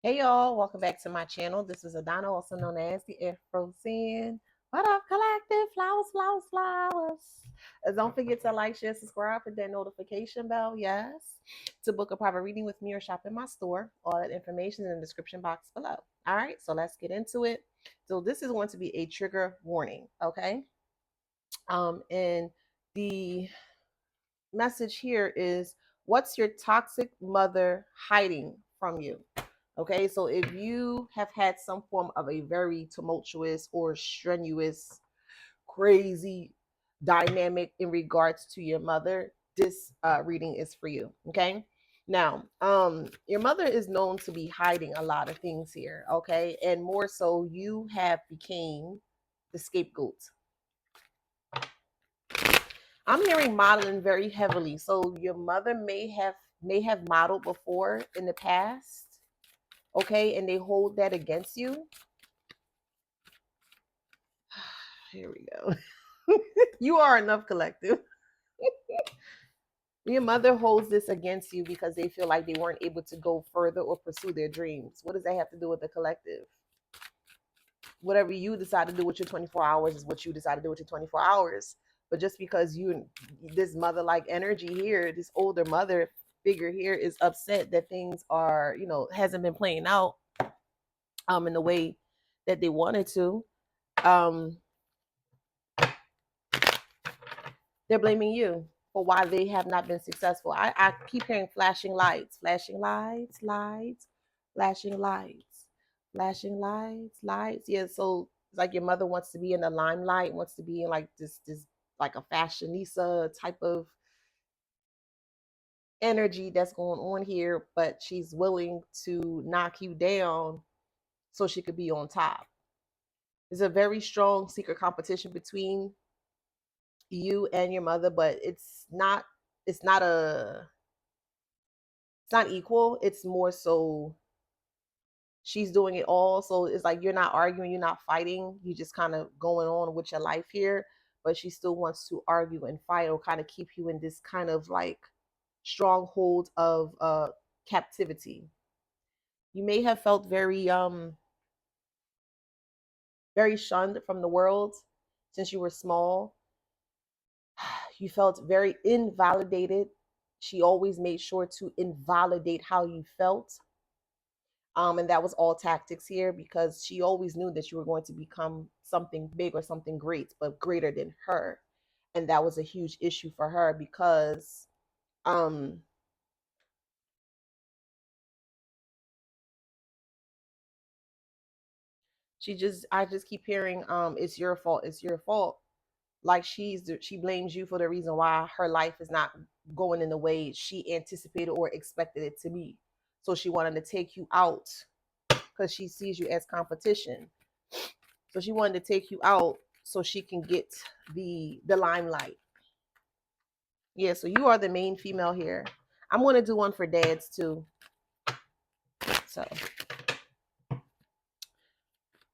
Hey y'all, welcome back to my channel. This is Adana, also known as TheAfrozen. What up, collective? Flowers, flowers, flowers. Don't forget to like, share, subscribe, hit that notification bell. Yes. To book a private reading with me or shop in my store. All that information in the description box below. All right, so let's get into it. So this is going to be a trigger warning, okay? And the message here is, what's your toxic mother hiding from you? Okay, so if you have had some form of a very tumultuous or strenuous, crazy dynamic in regards to your mother, this reading is for you. Okay, now, your mother is known to be hiding a lot of things here. Okay, and more so, you have became the scapegoat. I'm hearing modeling very heavily. So your mother may have modeled before in the past, okay, and they hold that against you. Here we go. You are enough, collective. Your mother holds this against you because they feel like they weren't able to go further or pursue their dreams. What does that have to do with the collective? Whatever you decide to do with your 24 hours is what you decide to do with your 24 hours. But just because you, this mother like energy here, this older mother figure here is upset that things are, hasn't been playing out in the way that they wanted to. Um, they're blaming you for why they have not been successful. I keep hearing flashing lights, flashing lights, lights, flashing lights, flashing lights, lights. Yeah, so it's like your mother wants to be in the limelight, wants to be in like this like a fashionista type of energy that's going on here, but she's willing to knock you down so she could be on top. There's a very strong secret competition between you and your mother, but it's not equal. It's more so she's doing it all. So it's like you're not arguing, you're not fighting, you just kind of going on with your life here. But she still wants to argue and fight or kind of keep you in this kind of like stronghold of captivity. You may have felt very shunned from the world since you were small. You felt very invalidated. She always made sure to invalidate how you felt. And that was all tactics here because she always knew that you were going to become something big or something great, but greater than her. And that was a huge issue for her because um I just keep hearing it's your fault, it's your fault. Like she blames you for the reason why her life is not going in the way she anticipated or expected it to be. So she wanted to take you out because she sees you as competition. So she wanted to take you out so she can get the limelight. Yeah, so you are the main female here. I'm gonna do one for dads too. So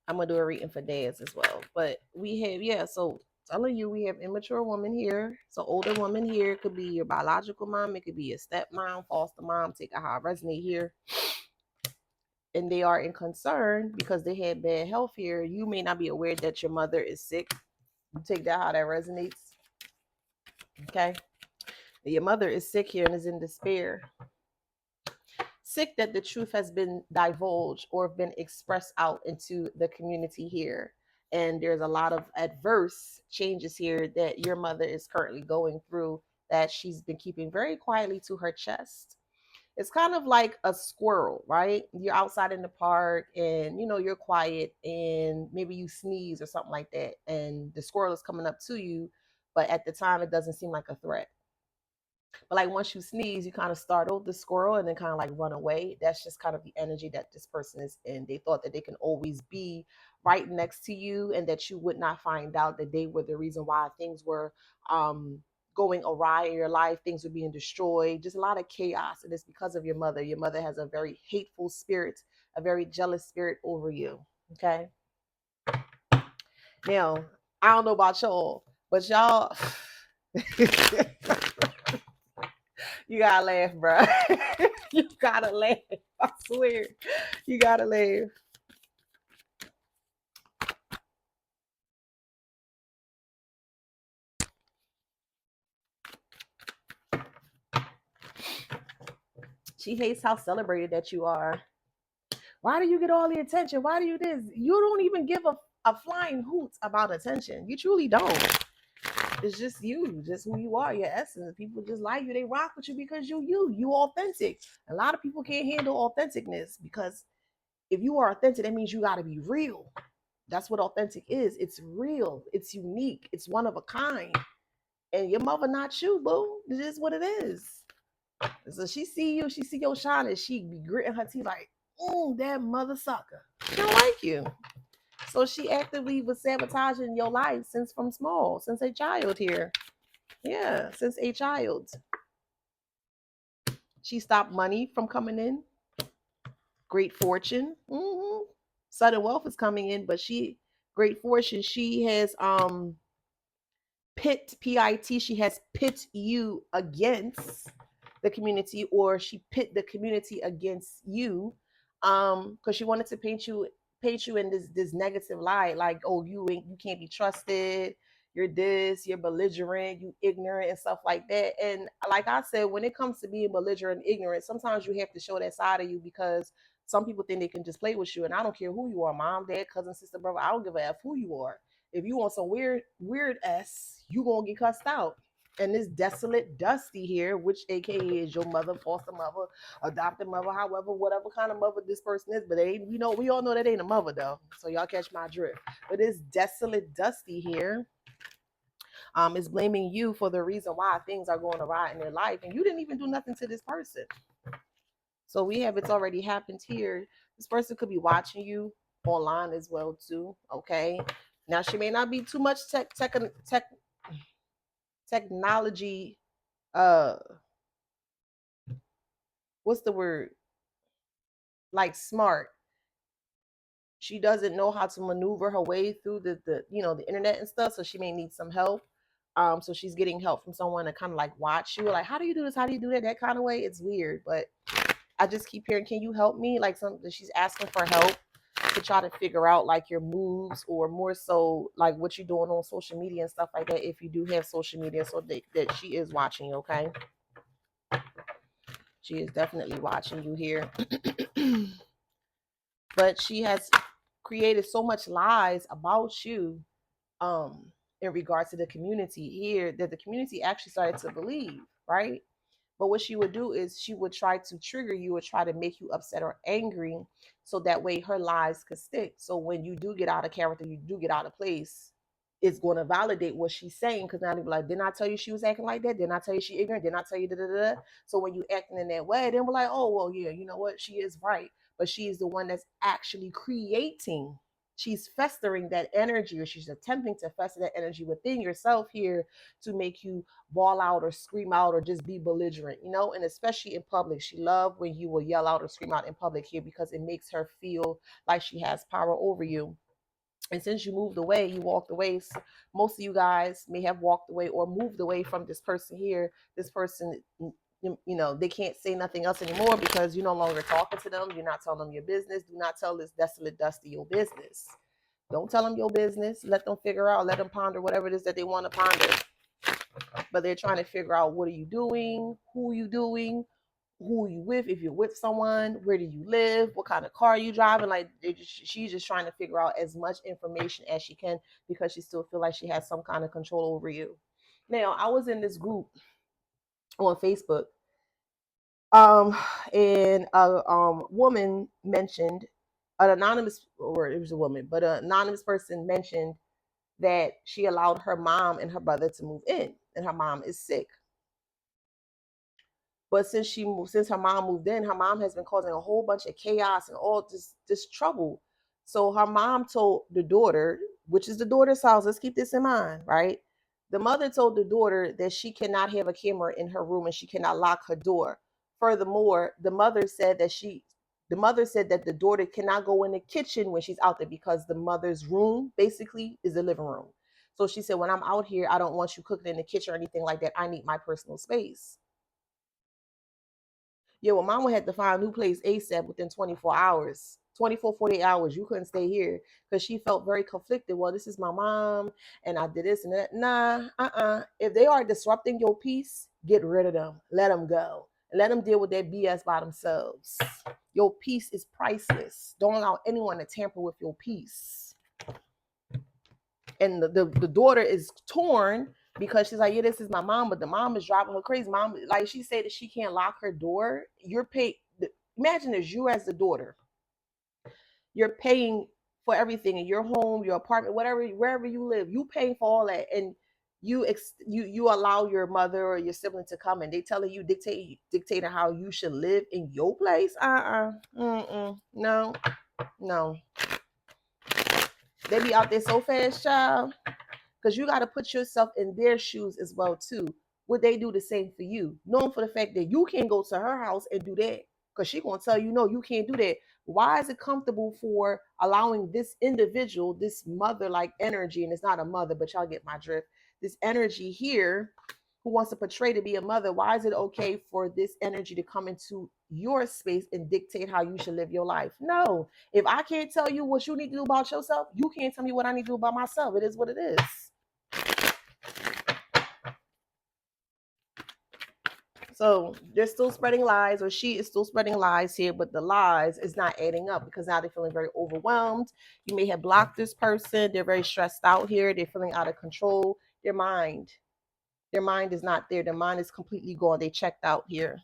I'm gonna do a reading for dads as well. But we have, yeah, so telling you we have immature woman here. So older woman here. It could be your biological mom, it could be your stepmom, foster mom, take a how I resonate here. And they are in concern because they had bad health here. You may not be aware that your mother is sick. Take that how that resonates. Okay. Your mother is sick here and is in despair. Sick that the truth has been divulged or been expressed out into the community here. And there's a lot of adverse changes here that your mother is currently going through that she's been keeping very quietly to her chest. It's kind of like a squirrel, right? You're outside in the park and you're quiet and maybe you sneeze or something like that. And the squirrel is coming up to you, but at the time it doesn't seem like a threat. But like once you sneeze, you kind of startle the squirrel and then kind of like run away. That's just kind of the energy that this person is in. They thought that they can always be right next to you and that you would not find out that they were the reason why things were going awry in your life. Things were being destroyed. Just a lot of chaos. And it's because of your mother. Your mother has a very hateful spirit, a very jealous spirit over you. Okay. Now, I don't know about y'all, but y'all. You gotta laugh, bro. You gotta laugh. I swear. You gotta laugh. She hates how celebrated that you are. Why do you get all the attention? Why do you this? You don't even give a flying hoot about attention. You truly don't. It's just you, just who you are, your essence. People just like you. They rock with you because you authentic. A lot of people can't handle authenticness because if you are authentic, that means you got to be real. That's what authentic is. It's real. It's unique. It's one of a kind. And your mother not you, boo. It is what it is. So she see you, she see your shine, and she be gritting her teeth like, that mother sucker. She don't like you. So she actively was sabotaging your life since from small, since a child here. Yeah, since a child. She stopped money from coming in. Great fortune. Sudden wealth is coming in, but great fortune. She has pit she has pit you against the community, or she pit the community against you, because she wanted to paint you in this negative light, like, oh, you can't be trusted, you're this, you're belligerent, you ignorant and stuff like that. And like I said, when it comes to being belligerent and ignorant, sometimes you have to show that side of you, because some people think they can just play with you. And I don't care who you are, mom, dad, cousin, sister, brother, I don't give a f who you are. If you want some weird s, you gonna get cussed out. And this desolate dusty here, which aka is your mother, foster mother, adopted mother, however, whatever kind of mother this person is, but they ain't, we all know that ain't a mother though. So y'all catch my drift. But this desolate dusty here is blaming you for the reason why things are going awry in their life, and you didn't even do nothing to this person. So we have, it's already happened here. This person could be watching you online as well too. Okay. Now she may not be too much technology. Uh, what's the word? Like smart. She doesn't know how to maneuver her way through the internet and stuff. So she may need some help. So she's getting help from someone to kind of like watch you. Like, how do you do this? How do you do that? That kind of way. It's weird, but I just keep hearing, can you help me? Like something, she's asking for help to try to figure out like your moves, or more so like what you're doing on social media and stuff like that. If you do have social media, so that she is watching you, okay? She is definitely watching you here. But she has created so much lies about you, um in regards to the community here, that the community actually started to believe, right? But what she would do is she would try to trigger you or try to make you upset or angry, so that way her lies could stick. So when you do get out of character, you do get out of place, it's going to validate what she's saying. Because now they'll be like, didn't I tell you she was acting like that? Didn't I tell you she ignorant? Didn't I tell you da da da? So when you acting in that way, then we're like, oh, well, yeah, you know what? She is right. But she is the one that's actually creating. She's festering that energy, or she's attempting to fester that energy within yourself here, to make you bawl out or scream out or just be belligerent, and especially in public. She loves when you will yell out or scream out in public here, because it makes her feel like she has power over you. And since you moved away, you walked away. So most of you guys may have walked away or moved away from this person here. This person, they can't say nothing else anymore, because you're no longer talking to them. You're not telling them your business. Do not tell this desolate dusty your business. Don't tell them your business. Let them figure out, let them ponder whatever it is that they want to ponder. But they're trying to figure out, what are you doing? Who are you doing? Who are you with? If you're with someone, where do you live? What kind of car are you driving? Like, she's just trying to figure out as much information as she can, because she still feel like she has some kind of control over you. Now, I was in this group on Facebook, um, and a woman mentioned, an anonymous, or it was a woman, but an anonymous person mentioned that she allowed her mom and her brother to move in, and her mom is sick. But since her mom moved in, her mom has been causing a whole bunch of chaos and all this trouble. So her mom told the daughter, which is the daughter's house. Let's keep this in mind, right? The mother told the daughter that she cannot have a camera in her room and she cannot lock her door. Furthermore, the mother said that the daughter cannot go in the kitchen when she's out there, because the mother's room basically is the living room. So she said, when I'm out here, I don't want you cooking in the kitchen or anything like that. I need my personal space. Yeah, well, mama had to find a new place ASAP within 24 hours. 24, 48 hours. You couldn't stay here because she felt very conflicted. Well, this is my mom and I did this and that. Nah, If they are disrupting your peace, get rid of them. Let them go. Let them deal with their BS by themselves. Your peace is priceless. Don't allow anyone to tamper with your peace. And the daughter is torn because she's like, yeah, this is my mom, but the mom is driving her crazy. Mom, like she said that she can't lock her door. You're paid. Imagine this, you as the daughter, you're paying for everything in your home, your apartment, whatever, wherever you live, you paying for all that, and you allow your mother or your sibling to come and they telling you dictating how you should live in your place. No, no. They be out there so fast, child, because you got to put yourself in their shoes as well too. Would they do the same for you, knowing for the fact that you can't go to her house and do that because she gonna tell you no, you can't do that. Why is it comfortable for allowing this individual, this mother like energy, and it's not a mother, but y'all get my drift, this energy here who wants to portray to be a mother, why is it okay for this energy to come into your space and dictate how you should live your life? No. If I can't tell you what you need to do about yourself, you can't tell me what I need to do about myself. It is what it is. So they're still spreading lies, or she is still spreading lies here, but the lies is not adding up because now they're feeling very overwhelmed. You may have blocked this person. They're very stressed out here. They're feeling out of control. Their mind is not there. Their mind is completely gone. They checked out here.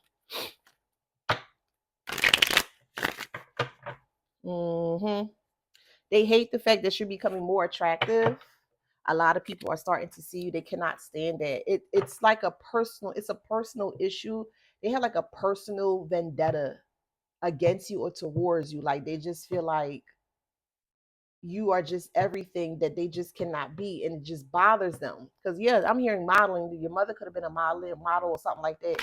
They hate the fact that you're becoming more attractive. A lot of people are starting to see you. They cannot stand that. It's like it's a personal issue. They have like a personal vendetta against you or towards you. Like they just feel like you are just everything that they just cannot be, and it just bothers them. Because yeah, I'm hearing modeling. Your mother could have been a model or something like that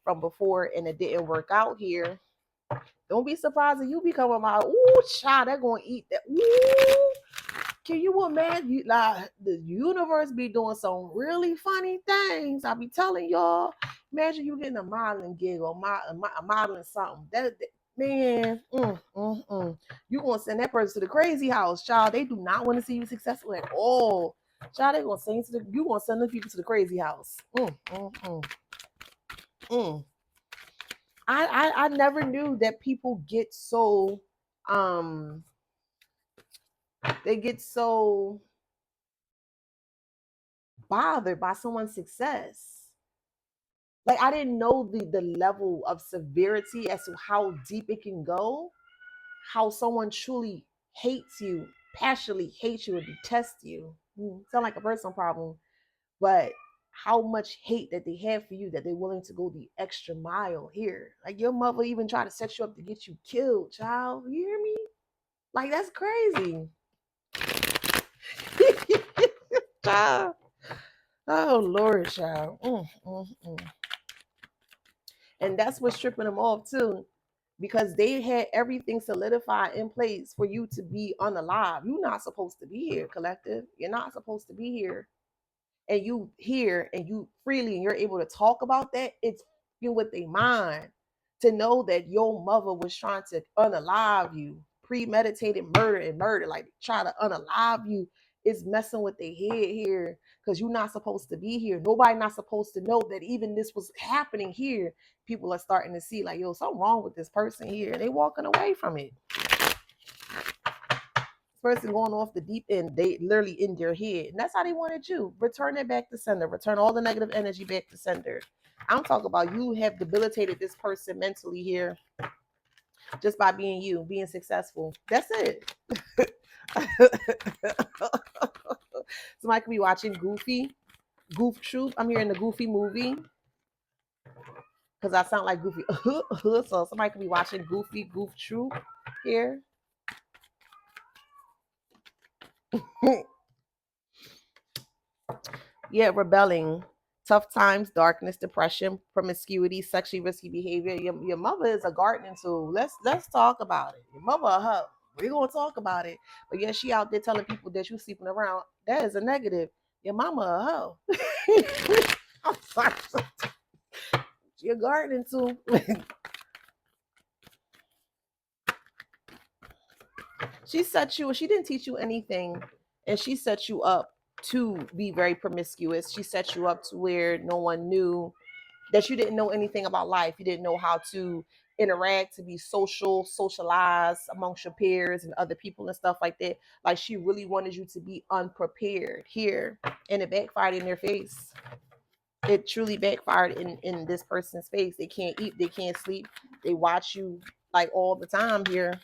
from before, and it didn't work out here. Don't be surprised if you become a model. Ooh, child, they're gonna eat that. Ooh, can you imagine? Like the universe be doing some really funny things. I be telling y'all. Imagine you getting a modeling gig or modeling something. That man, you gonna send that person to the crazy house, child. They do not want to see you successful at all, child. They gonna send you gonna send the people to the crazy house. I never knew that people get so they get so bothered by someone's success. Like I didn't know the level of severity as to how deep it can go, how someone truly hates you, passionately hates you or detests you. Sound like a personal problem, but how much hate that they have for you that they're willing to go the extra mile here. Like your mother even try to set you up to get you killed, child. You hear me? Like that's crazy. Child. Oh Lord, child. And that's what's stripping them off too, because they had everything solidified in place for you to be unalive. You're not supposed to be here, collective. You're not supposed to be here. And you here and you freely and you're able to talk about that. It's with their mind to know that your mother was trying to unalive you, premeditated murder and murder, like try to unalive you. Is messing with their head here because you're not supposed to be here. Nobody not supposed to know that even this was happening here. People are starting to see like, yo, something wrong with this person here. And they walking away from it. Person going off the deep end, they literally in their head. And that's how they wanted you. Return it back to sender. Return all the negative energy back to sender. I'm talking about you have debilitated this person mentally here just by being you, being successful. That's it. Somebody could be watching Goof Troop. I'm here in the Goofy movie because I sound like Goofy. So somebody could be watching Goof Troop here. Yeah, rebelling, tough times, darkness, depression, promiscuity, sexually risky behavior. Your mother is a gardening tool. Let's talk about it. Your mother a hoe. We're gonna talk about it. But yeah, she out there telling people that you sleeping around. That is a negative. Your mama a hoe. I'm sorry. Your gardening tool. She set you, she didn't teach you anything, and she set you up to be very promiscuous. She set you up to where no one knew that you didn't know anything about life. You didn't know how to interact, to be social, socialize amongst your peers and other people and stuff like that. Like she really wanted you to be unprepared here, and it backfired in their face. It truly backfired in this person's face. They can't eat, they can't sleep, they watch you like all the time here.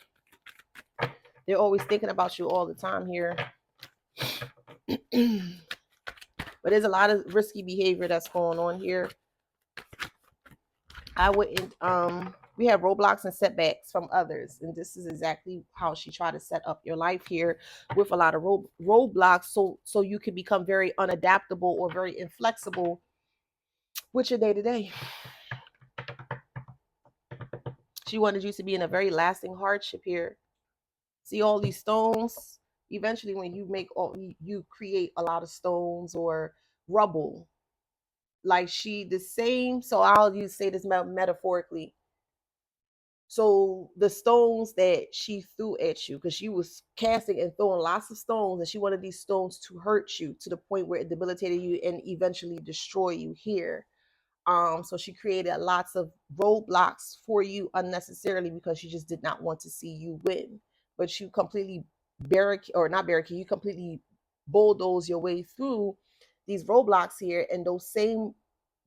They're always thinking about you all the time here. But there's a lot of risky behavior that's going on here. I wouldn't we have roadblocks and setbacks from others, and this is exactly how she tried to set up your life here with a lot of roadblocks, so you can become very unadaptable or very inflexible with your day to day. She wanted you to be in a very lasting hardship here. See all these stones? Eventually, when you make all, you create a lot of stones or rubble. Like she, the same. So I'll use say this metaphorically. So the stones that she threw at you, because she was casting and throwing lots of stones, and she wanted these stones to hurt you to the point where it debilitated you and eventually destroy you here. So she created lots of roadblocks for you unnecessarily because she just did not want to see you win. But you completely barricade, or not barricade, you completely bulldoze your way through these roadblocks here, and those same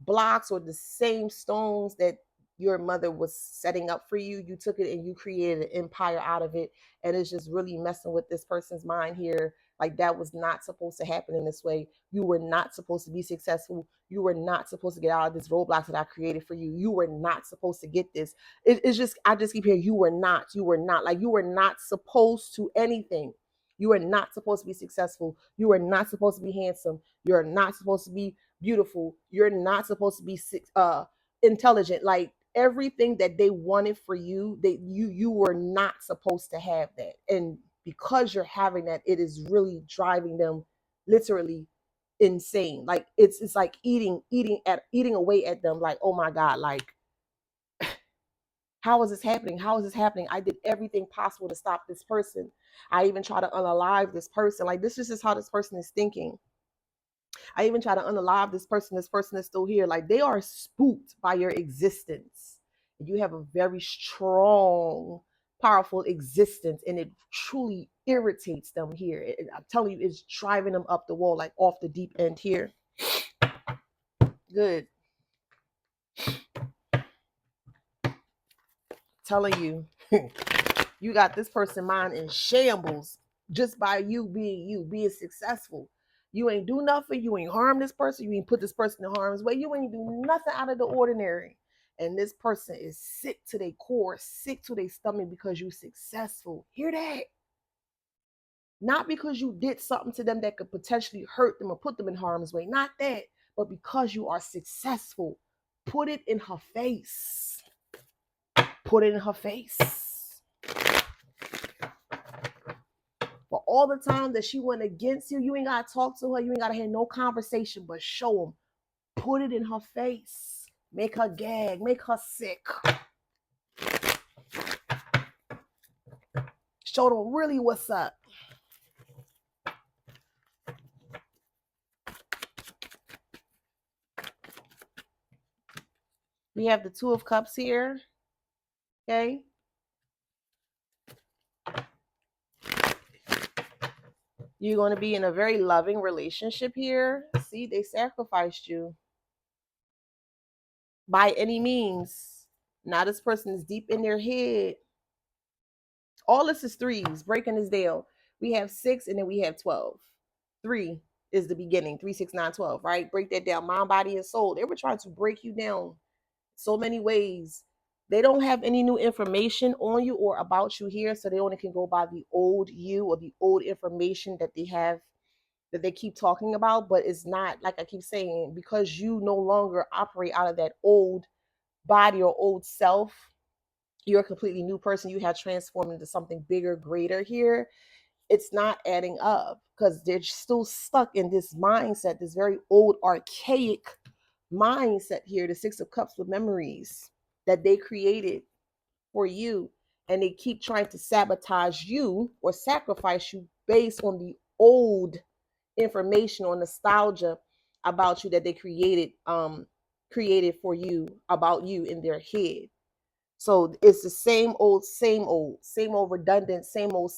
blocks or the same stones that your mother was setting up for you, you took it and you created an empire out of it, and it's just really messing with this person's mind here. Like that was not supposed to happen in this way. You were not supposed to be successful. You were not supposed to get out of this roadblocks that I created for you. You were not supposed to get this. It's just, I just keep hearing you were not, like you were not supposed to anything. You are not supposed to be successful. You are not supposed to be handsome. You're not supposed to be beautiful. You're not supposed to be intelligent. Like everything that they wanted for you, you were not supposed to have that. And because you're having that, it is really driving them literally insane. Like it's like eating away at them. Like, oh my God, like how is this happening? How is this happening? I did everything possible to stop this person. I even try to unalive this person. Like this is just how this person is thinking. I even try to unalive this person. This person is still here. Like they are spooked by your existence. You have a very strong, powerful existence, and it truly irritates them here. I'm telling you, it's driving them up the wall, like off the deep end here. Good. Telling you, you got this person mind in shambles just by you, being successful. You ain't do nothing. You ain't harm this person. You ain't put this person in harm's way. You ain't do nothing out of the ordinary. And this person is sick to their core, sick to their stomach because you successful. Hear that? Not because you did something to them that could potentially hurt them or put them in harm's way. Not that, but because you are successful. Put it in her face. Put it in her face. For all the time that she went against you, you ain't got to talk to her. You ain't got to have no conversation, but show them. Put it in her face. Make her gag. Make her sick. Show them really what's up. We have the Two of Cups here. Okay. You're going to be in a very loving relationship here. See, they sacrificed you. By any means. Now this person is deep in their head. All this is threes. Breaking this down. We have 6 and then we have 12. 3 is the beginning. 3, 6, 9, 12, right? Break that down. Mind, body, and soul. They were trying to break you down so many ways. They don't have any new information on you or about you here, so they only can go by the old you or the old information that they have, that they keep talking about. But it's not, like I keep saying, because you no longer operate out of that old body or old self. You're a completely new person. You have transformed into something bigger, greater here. It's not adding up because they're still stuck in this mindset, this very old, archaic mindset here, the 6 of Cups with memories that they created for you. and they keep trying to sabotage you or sacrifice you based on the old information or nostalgia about you that they created for you about you in their head. So it's the same old redundant, same old.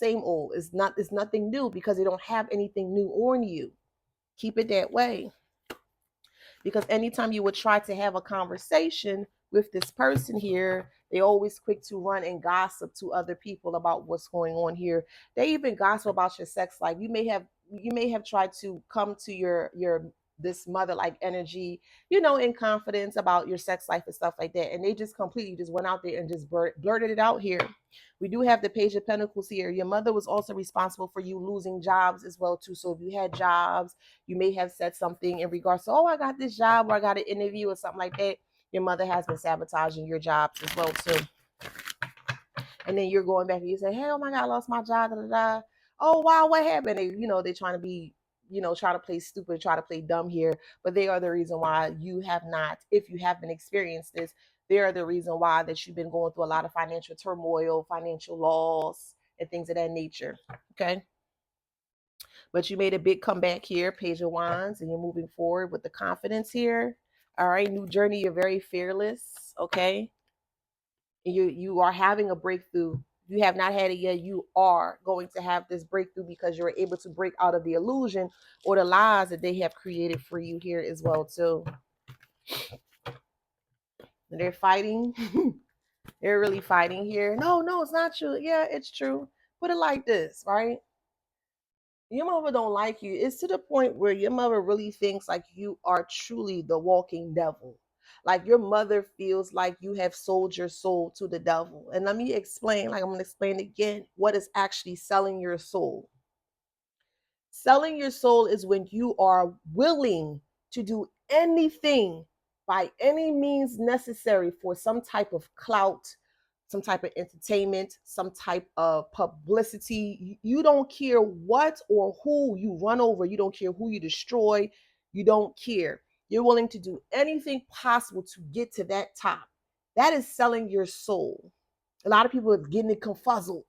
It's nothing new because they don't have anything new on you. Keep it that way. Because anytime you would try to have a conversation with this person here, they always quick to run and gossip to other people about what's going on here. They even gossip about your sex life. You may have tried to come to your this mother like energy, in confidence about your sex life and stuff like that, and they just completely just went out there and just blurted it out here. We do have the Page of Pentacles here. Your mother was also responsible for you losing jobs as well too. So if you had jobs, you may have said something in regards to, oh, I got this job or I got an interview or something like that. Your mother has been sabotaging your jobs as well too. And then you're going back and you say, hey, oh my God, I lost my job. Da, da, da. Oh wow, what happened? They're trying to be, try to play stupid, try to play dumb here. But they are the reason why you have not, if you haven't experienced this, they are the reason why that you've been going through a lot of financial turmoil, financial loss, and things of that nature. Okay. But you made a big comeback here, Page of Wands, and you're moving forward with the confidence here. All right, new journey. You're very fearless. Okay, you are having a breakthrough. You have not had it yet. You are going to have this breakthrough because you're able to break out of the illusion or the lies that they have created for you here as well too. And they're fighting. They're really fighting here. No, it's not true. Yeah, it's true. Put it like this, right? Your mother don't like you. It's to the point where your mother really thinks like you are truly the walking devil. Like your mother feels like you have sold your soul to the devil. And let me explain, like I'm going to explain again, what is actually selling your soul. Selling your soul is when you are willing to do anything by any means necessary for some type of clout, some type of entertainment, some type of publicity. You don't care what or who you run over. You don't care who you destroy. You don't care. You're willing to do anything possible to get to that top. That is selling your soul. A lot of people are getting it confuzzled.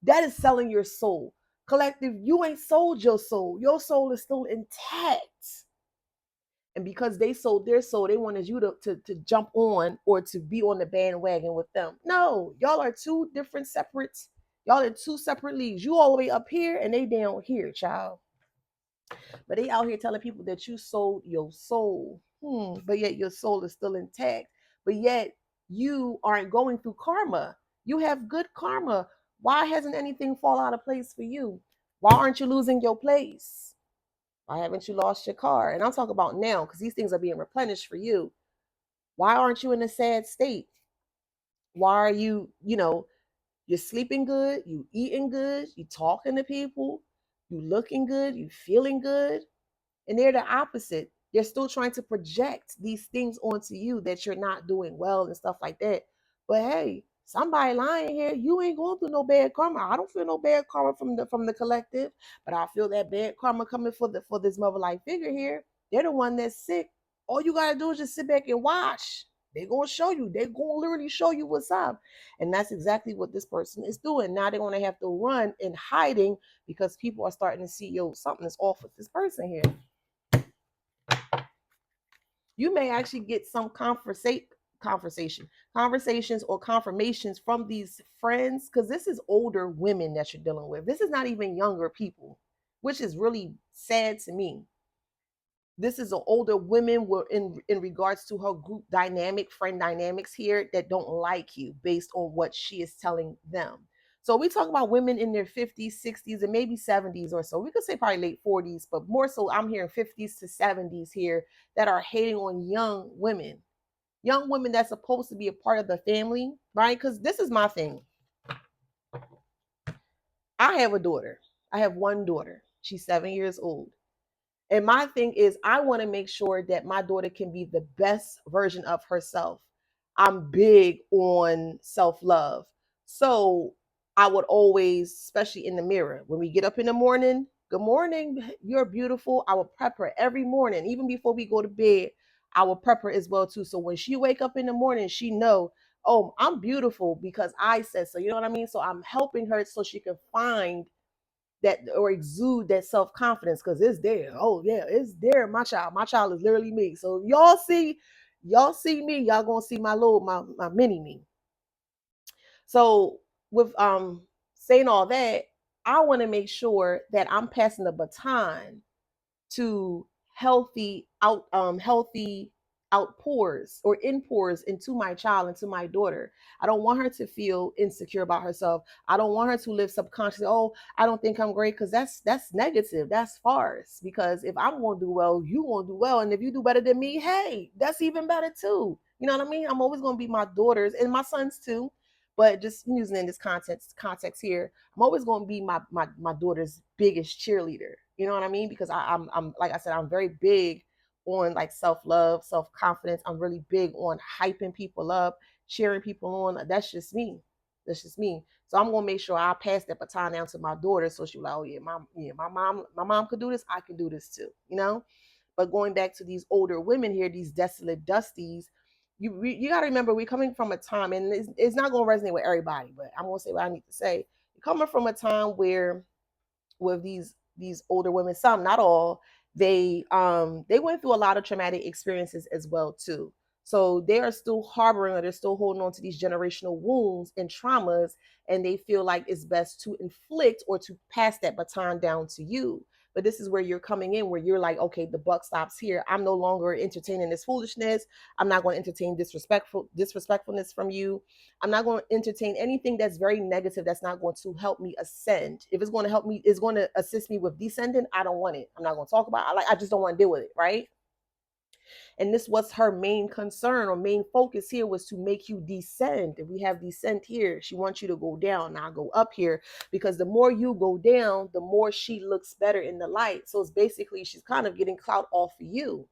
That is selling your soul. Collective, you ain't sold your soul. Your soul is still intact. And because they sold their soul, they wanted you to jump on or to be on the bandwagon with them. No, y'all are y'all are two separate leagues. You all the way up here and they down here, child. But they out here telling people that you sold your soul. But yet your soul is still intact. But yet you aren't going through karma. You have good karma. Why hasn't anything fall out of place for you? Why aren't you losing your place? Why haven't you lost your car? And I'm talking about now because these things are being replenished for you. Why aren't you in a sad state? Why are you're sleeping good, you eating good, you talking to people, you looking good, you feeling good? And they're the opposite. They're still trying to project these things onto you that you're not doing well and stuff like that. But hey, somebody lying here, you ain't going through no bad karma. I don't feel no bad karma from the collective, but I feel that bad karma coming for this mother like figure here. They're the one that's sick. All you gotta do is just sit back and watch. They're gonna show you. They're gonna literally show you what's up. And that's exactly what this person is doing. Now they're gonna have to run in hiding because people are starting to see, yo, something is off with this person here. You may actually get some conversations or confirmations from these friends, because this is older women that you're dealing with. This is not even younger people, which is really sad to me. This is an older women were in regards to her group dynamic, friend dynamics here, that don't like you based on what she is telling them. So we talk about women in their 50s, 60s, and maybe 70s or so. We could say probably late 40s, but more so I'm hearing 50s to 70s here that are hating on young women. Young women that's supposed to be a part of the family, right? Because this is my thing. I have a daughter. I have one daughter. She's 7 years old. And my thing is, I want to make sure that my daughter can be the best version of herself. I'm big on self love. So I would always, especially in the mirror, when we get up in the morning, good morning, you're beautiful. I would prep her every morning, even before we go to bed. I will prep her as well too. So when she wake up in the morning, she know, oh, I'm beautiful because I said so. You know what I mean? So I'm helping her so she can find that or exude that self-confidence because it's there. Oh yeah, it's there. My child is literally me. So if y'all see me, y'all gonna see my mini me. So with saying all that, I want to make sure that I'm passing the baton to healthy outpours or inpours into my child, into my daughter. I don't want her to feel insecure about herself. I don't want her to live subconsciously, oh, I don't think I'm great, because that's negative. That's farce. Because if I'm gonna do well, you won't do well. And if you do better than me, hey, that's even better too. You know what I mean? I'm always gonna be my daughters and my sons too. But just using in this context here, I'm always going to be my daughter's biggest cheerleader. You know what I mean? Because I'm like I said, I'm very big on like self love, self confidence. I'm really big on hyping people up, cheering people on. That's just me. That's just me. So I'm gonna make sure I pass that baton down to my daughter, so she's like, oh yeah, my mom could do this. I can do this too. You know. But going back to these older women here, these desolate dusties, you got to remember we're coming from a time, and it's not going to resonate with everybody, but I'm going to say what I need to say. You're coming from a time where with these older women, some not all, they went through a lot of traumatic experiences as well too. So they are still harboring or they're still holding on to these generational wounds and traumas, and they feel like it's best to inflict or to pass that baton down to you. But this is where you're coming in, where you're like, okay, the buck stops here. I'm no longer entertaining this foolishness. I'm not going to entertain disrespectfulness from you. I'm not going to entertain anything that's very negative, that's not going to help me ascend. If it's going to help me, it's going to assist me with descending, I don't want it. I'm not going to talk about it. I just don't want to deal with it, right? And this was her main concern or main focus here, was to make you descend. If we have descent here, she wants you to go down. Now go up here, because the more you go down, the more she looks better in the light. So it's basically she's kind of getting clout off of you,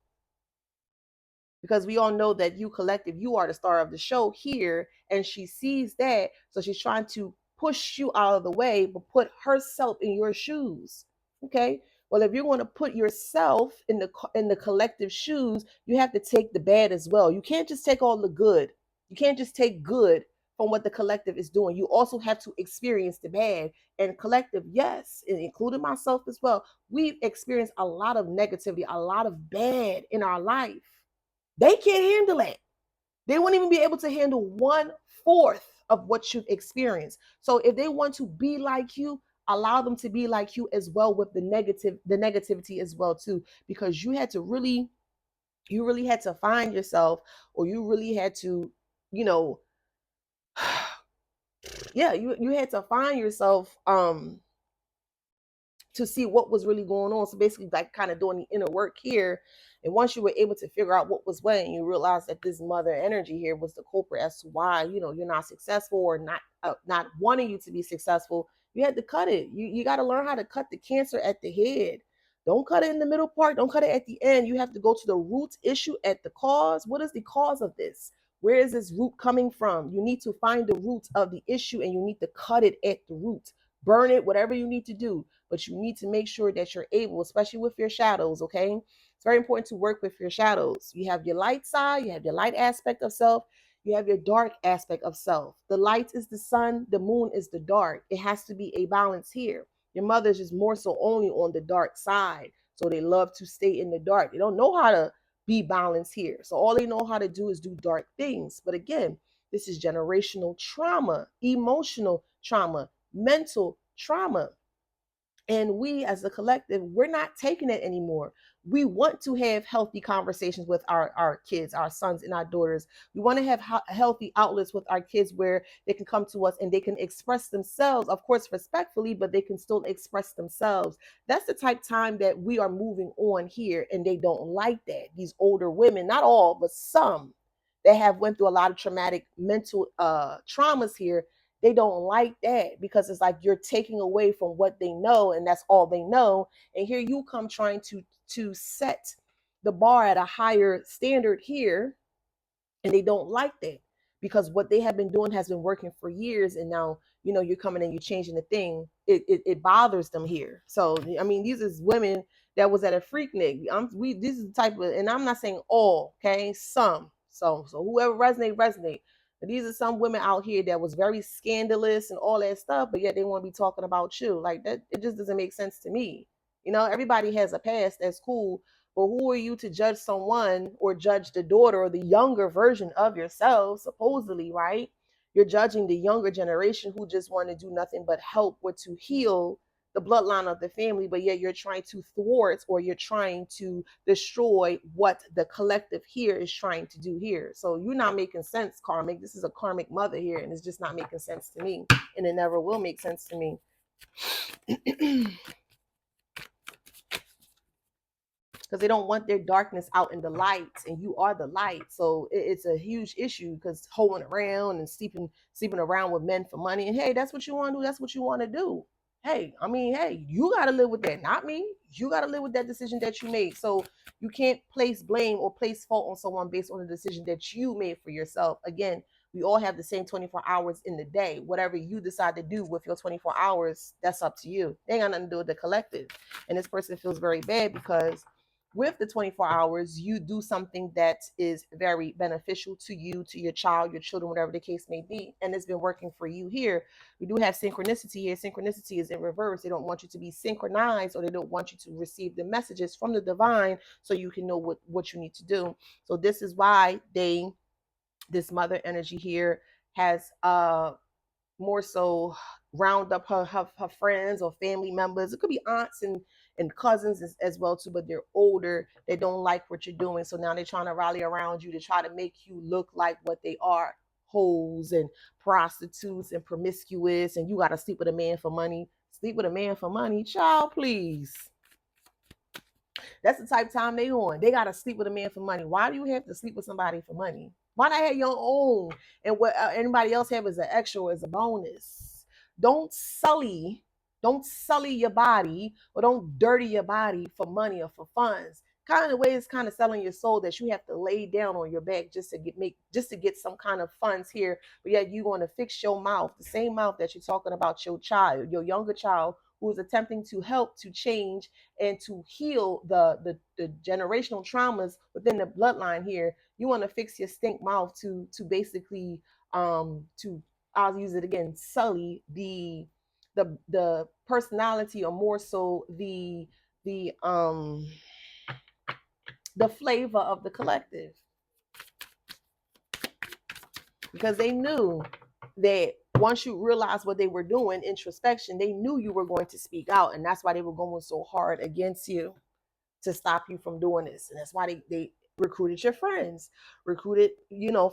because we all know that you collective, you are the star of the show here, and she sees that, so she's trying to push you out of the way but put herself in your shoes. Okay, well, if you're going to put yourself in the collective shoes, you have to take the bad as well. You can't just take all the good. You can't just take good from what the collective is doing. You also have to experience the bad. And collective, yes, including myself as well, we've experienced a lot of negativity, a lot of bad in our life. They can't handle it. They won't even be able to handle 1/4 of what you've experienced. So if they want to be like you, allow them to be like you as well, with the negativity as well too, because you really had to find yourself, or you really had to, you know, yeah, you had to find yourself to see what was really going on. So basically, like kind of doing the inner work here. And once you were able to figure out what was what, and you realized that this mother energy here was the culprit as to why, you're not successful, or not wanting you to be successful, you had to cut it. You got to learn how to cut the cancer at the head. Don't cut it in the middle part. Don't cut it at the end. You have to go to the root issue, at the cause. What is the cause of this? Where is this root coming from? You need to find the root of the issue, and you need to cut it at the root. Burn it, whatever you need to do, but you need to make sure that you're able, especially with your shadows, okay? It's very important to work with your shadows. You have your light side, you have your light aspect of self, you have your dark aspect of self. The light is the sun, the moon is the dark. It has to be a balance here. Your mother's just more so only on the dark side. So they love to stay in the dark. They don't know how to be balanced here. So all they know how to do is do dark things. But again, this is generational trauma, emotional trauma, mental trauma. And we as a collective, we're not taking it anymore. We want to have healthy conversations with our kids, our sons and our daughters. We want to have healthy outlets with our kids, where they can come to us and they can express themselves, of course respectfully, but they can still express themselves. That's the type of time that we are moving on here, and they don't like that. These older women, not all, but some, that have went through a lot of traumatic mental traumas here, they don't like that, because it's like you're taking away from what they know, and that's all they know. And here you come trying to set the bar at a higher standard here, and they don't like that, because what they have been doing has been working for years, and now you're coming and you're changing the thing. It bothers them here. So I mean, these is women that was at a Freaknik. This is the type of, and I'm not saying all, okay, some. So whoever resonate, These are some women out here that was very scandalous and all that stuff, but yet they want to be talking about you. Like that, it just doesn't make sense to me. Everybody has a past, that's cool, but who are you to judge someone or judge the daughter or the younger version of yourself, supposedly, right? You're judging the younger generation who just want to do nothing but help or to heal the bloodline of the family, but yet you're trying to thwart or you're trying to destroy what the collective here is trying to do here. So you're not making sense, karmic. This is a karmic mother here, and it's just not making sense to me, and it never will make sense to me. Because they don't want their darkness out in the light, and you are the light. So it's a huge issue, because holding around and sleeping around with men for money, and hey, that's what you want to do, that's what you want to do. Hey, I mean, hey, you got to live with that, not me. You got to live with that decision that you made. So you can't place blame or place fault on someone based on the decision that you made for yourself. Again, we all have the same 24 hours in the day. Whatever you decide to do with your 24 hours, that's up to you. They ain't got nothing to do with the collective. And this person feels very bad because with the 24 hours, you do something that is very beneficial to you, to your child, your children, whatever the case may be. And it's been working for you here. We do have synchronicity here. Synchronicity is in reverse. They don't want you to be synchronized, or they don't want you to receive the messages from the divine so you can know what you need to do. So this is why this mother energy here has more so round up her friends or family members. It could be aunts and cousins as well too, but they're older. They don't like what you're doing, so now they're trying to rally around you to try to make you look like what they are: hoes and prostitutes and promiscuous. And you got to sleep with a man for money. Sleep with a man for money, child, please. That's the type of time they on. They gotta sleep with a man for money. Why do you have to sleep with somebody for money? Why not have your own, and what anybody else have as an extra or as a bonus? Don't sully, don't sully your body, or don't dirty your body for money or for funds. Kind of way is kind of selling your soul, that you have to lay down on your back just to get some kind of funds here. But yet you want to fix your mouth, the same mouth that you're talking about your child, your younger child, who is attempting to help to change and to heal the generational traumas within the bloodline here. You want to fix your stink mouth to basically to, I'll use it again, sully the personality, or more so the the flavor of the collective, because they knew that once you realize what they were doing, introspection, they knew you were going to speak out, and that's why they were going so hard against you, to stop you from doing this. And that's why they recruited your friends, recruited,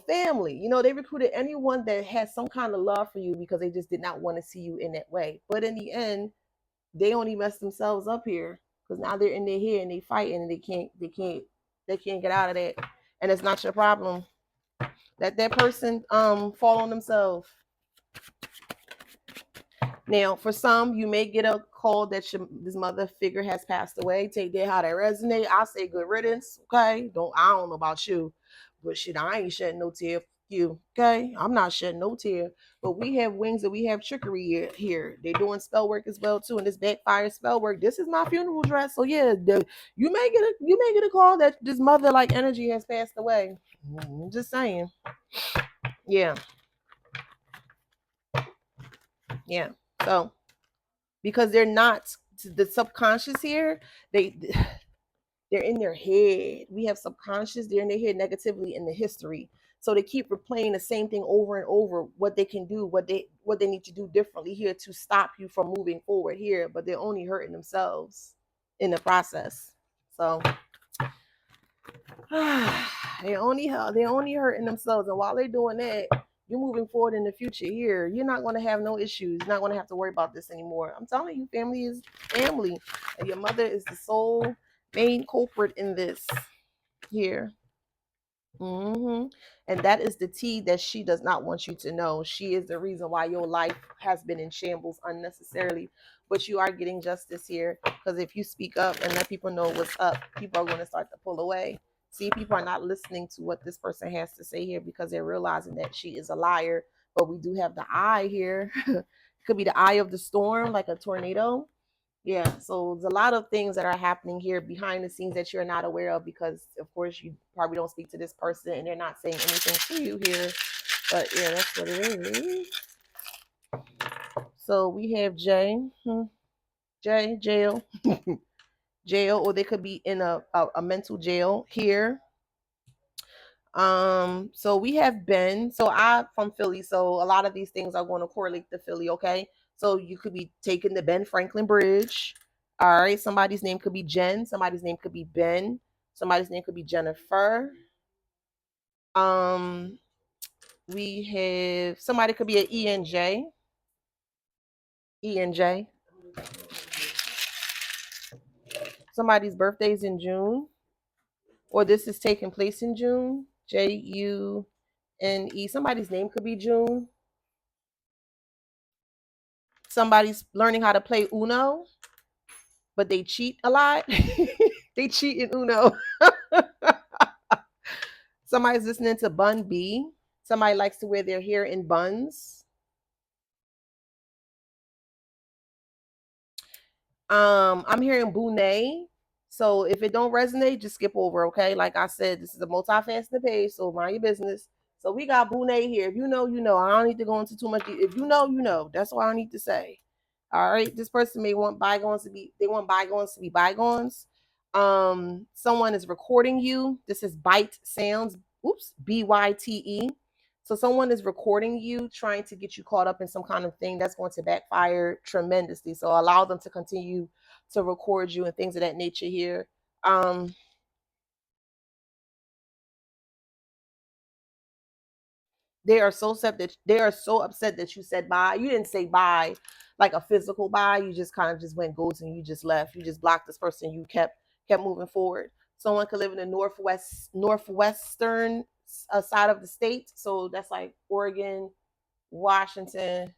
family. They recruited anyone that had some kind of love for you, because they just did not want to see you in that way. But in the end, they only messed themselves up here, because now they're in their head and they fighting, and they can't get out of that. And it's not your problem. Let that person fall on themselves. Now, for some, you may get a call that this mother figure has passed away. Take that how that resonate. I say good riddance. Okay, I don't know about you, but shit, I ain't shedding no tear for you. Okay, I'm not shedding no tear. But we have wings and we have trickery here. They doing spell work as well too, and this backfire spell work. This is my funeral dress. So yeah, you may get a call that this mother like energy has passed away. I'm just saying. Yeah, yeah. So because they're not, the subconscious here, they're in their head. We have subconscious, they're in their head negatively in the history, so they keep replaying the same thing over and over, what they can do, what they need to do differently here to stop you from moving forward here, but they're only hurting themselves in the process. So they're only hurting themselves, and while they're doing that, you're moving forward in the future here. You're not going to have no issues. You're not going to have to worry about this anymore. I'm telling you, family is family, and your mother is the sole main culprit in this here. And that is the tea that she does not want you to know. She is the reason why your life has been in shambles unnecessarily. But you are getting justice here, because if you speak up and let people know what's up, people are going to start to pull away. See, people are not listening to what this person has to say here, because they're realizing that she is a liar. But we do have the eye here. It could be the eye of the storm, like a tornado. Yeah, so there's a lot of things that are happening here behind the scenes that you're not aware of, because of course you probably don't speak to this person and they're not saying anything to you here. But yeah, that's what it is. So we have J, jail, jail, or they could be in a mental jail here. So we have Ben. So I'm from Philly, so a lot of these things are going to correlate to Philly, okay? So you could be taking the Ben Franklin Bridge. All right, somebody's name could be Jen, somebody's name could be Ben, somebody's name could be Jennifer. Um, we have somebody could be an ENJ. ENJ. Somebody's birthday is in June, or this is taking place in June. June. Somebody's name could be June. Somebody's learning how to play Uno, but they cheat a lot. They cheat in Uno. Somebody's listening to Bun B. Somebody likes to wear their hair in buns. I'm hearing Bonet. So if it don't resonate, just skip over, okay? Like I said, this is a multifaceted page, so mind your business. So we got Bonet here. If you know, you know. I don't need to go into too much. If you know, you know. That's all I need to say. All right. This person may want bygones to be. They want bygones to be bygones. Someone is recording you. This is Byte Sounds. Oops. BYTE. So someone is recording you, trying to get you caught up in some kind of thing that's going to backfire tremendously. So allow them to continue to record you and things of that nature here. Um, they are so upset that you said bye. You didn't say bye like a physical bye. You just kind of just went ghost and you just left. You just blocked this person. You kept moving forward. Someone could live in the northwestern side of the state. So that's like Oregon, Washington,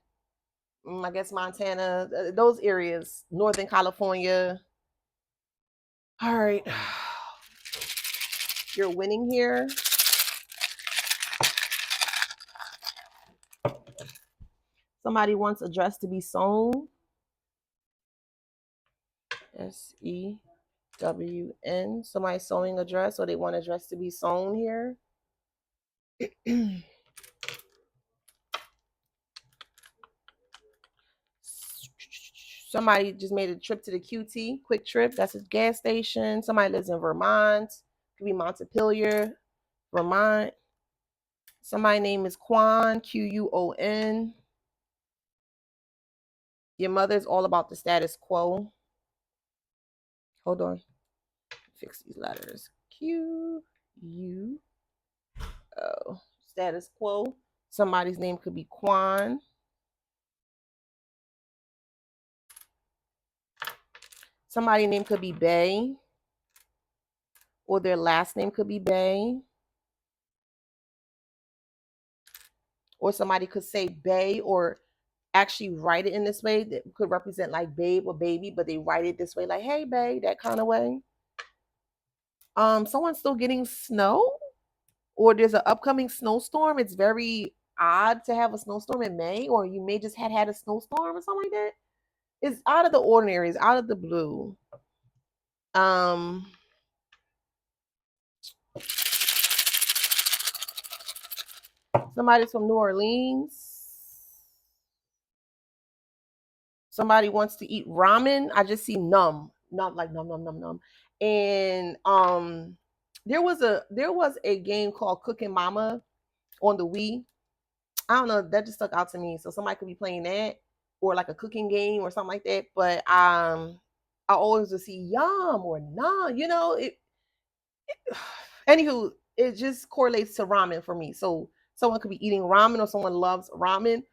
I guess Montana, those areas, Northern California. All right. You're winning here. Somebody wants a dress to be sewn. SEWN. Somebody sewing a dress, or they want a dress to be sewn here. Somebody just made a trip to the QT, quick trip. That's a gas station. Somebody lives in Vermont. Could be Montpelier, Vermont. Somebody's name is Quan, Quon. Your mother's all about the status quo. Hold on. Fix these letters. QUO. Status quo. Somebody's name could be Quan. Somebody's name could be Bay. Or their last name could be Bay. Or somebody could say Bay or actually write it in this way that could represent like babe or baby, but they write it this way, like, hey babe, that kind of way. Someone's still getting snow, or there's an upcoming snowstorm. It's very odd to have a snowstorm in May, or you may just had a snowstorm or something like that. It's out of the ordinary, it's out of the blue. Um Somebody's from New Orleans. Somebody wants to eat ramen. I just see numb, like numb. And there was a game called Cooking Mama on the Wii. I don't know, that just stuck out to me. So somebody could be playing that, or like a cooking game or something like that. But I always would see yum or nah, anywho, it just correlates to ramen for me. So someone could be eating ramen, or someone loves ramen,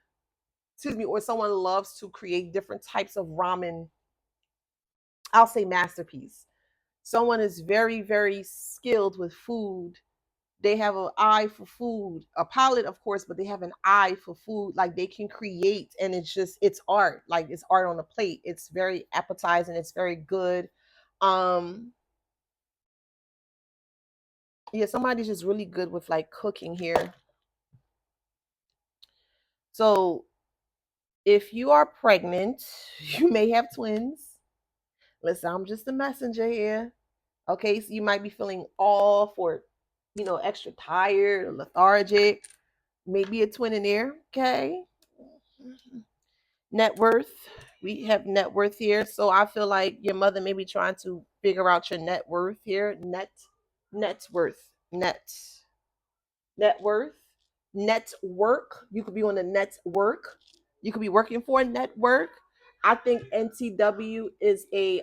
excuse me, or someone loves to create different types of ramen. I'll say masterpiece. Someone is very, very skilled with food. They have an eye for food, a palate, of course, but they have an eye for food. Like they can create, and it's art. Like it's art on a plate. It's very appetizing. It's very good. Um, yeah, somebody's just really good with like cooking here. So if you are pregnant, you may have twins. Listen, I'm just a messenger here. Okay, so you might be feeling off or extra tired or lethargic. maybe a twin in there. Okay. Net worth. We have net worth here. So I feel like your mother may be trying to figure out your net worth here. Net worth. Net worth. Net work. You could be on the net work. You could be working for a network. I think NTW is a